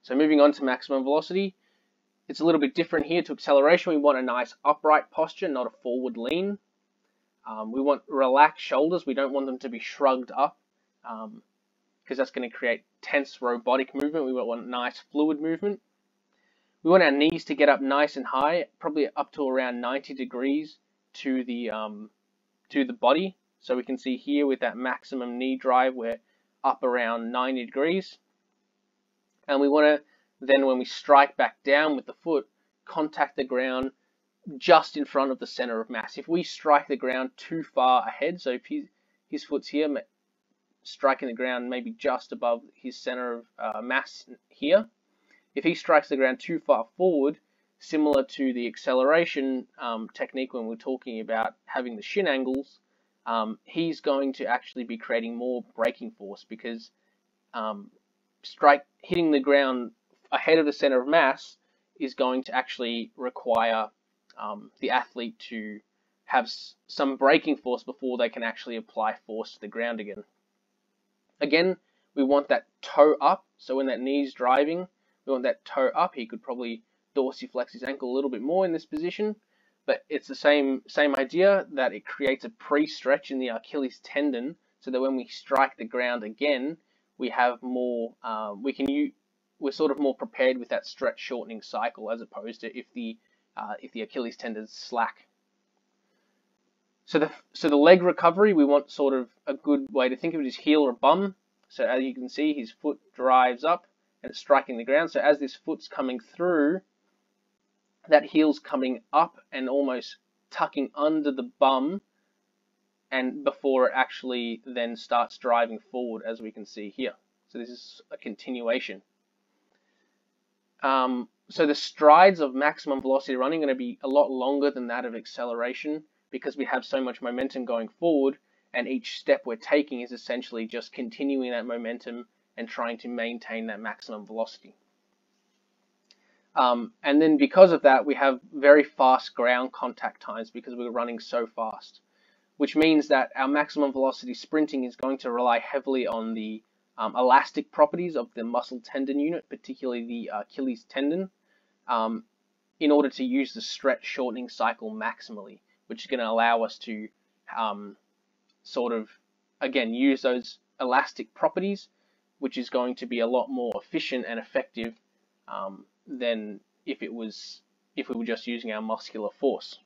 So moving on to maximum velocity, it's a little bit different here to acceleration. We want a nice upright posture, not a forward lean. We want relaxed shoulders. We don't want them to be shrugged up because that's going to create tense robotic movement. We want nice fluid movement. We want our knees to get up nice and high, probably up to around 90 degrees to the body. So we can see here with that maximum knee drive, we're up around 90 degrees. And we want to then, when we strike back down with the foot, contact the ground just in front of the center of mass. If we strike the ground too far ahead, so if his foot's here, striking the ground maybe just above his center of mass here, if he strikes the ground too far forward, similar to the acceleration technique when we're talking about having the shin angles, he's going to actually be creating more braking force because hitting the ground ahead of the center of mass is going to actually require the athlete to have some braking force before they can actually apply force to the ground again. Again, we want that toe up, so when that knee's driving, we want that toe up. He could probably dorsiflex his ankle a little bit more in this position, but it's the same idea, that it creates a pre-stretch in the Achilles tendon, so that when we strike the ground again, we have more, we're sort of more prepared with that stretch shortening cycle, as opposed to if the Achilles tendon is slack. So the leg recovery, we want sort of a good way to think of it is heel or bum. So as you can see, his foot drives up and it's striking the ground. So as this foot's coming through, that heel's coming up and almost tucking under the bum, and before it actually then starts driving forward, as we can see here. So this is a continuation. So the strides of maximum velocity running are going to be a lot longer than that of acceleration, because we have so much momentum going forward, and each step we're taking is essentially just continuing that momentum and trying to maintain that maximum velocity. And then because of that, we have very fast ground contact times because we're running so fast, which means that our maximum velocity sprinting is going to rely heavily on the elastic properties of the muscle tendon unit, particularly the Achilles tendon, in order to use the stretch shortening cycle maximally, which is going to allow us to sort of, again, use those elastic properties, which is going to be a lot more efficient and effective than if we were just using our muscular force.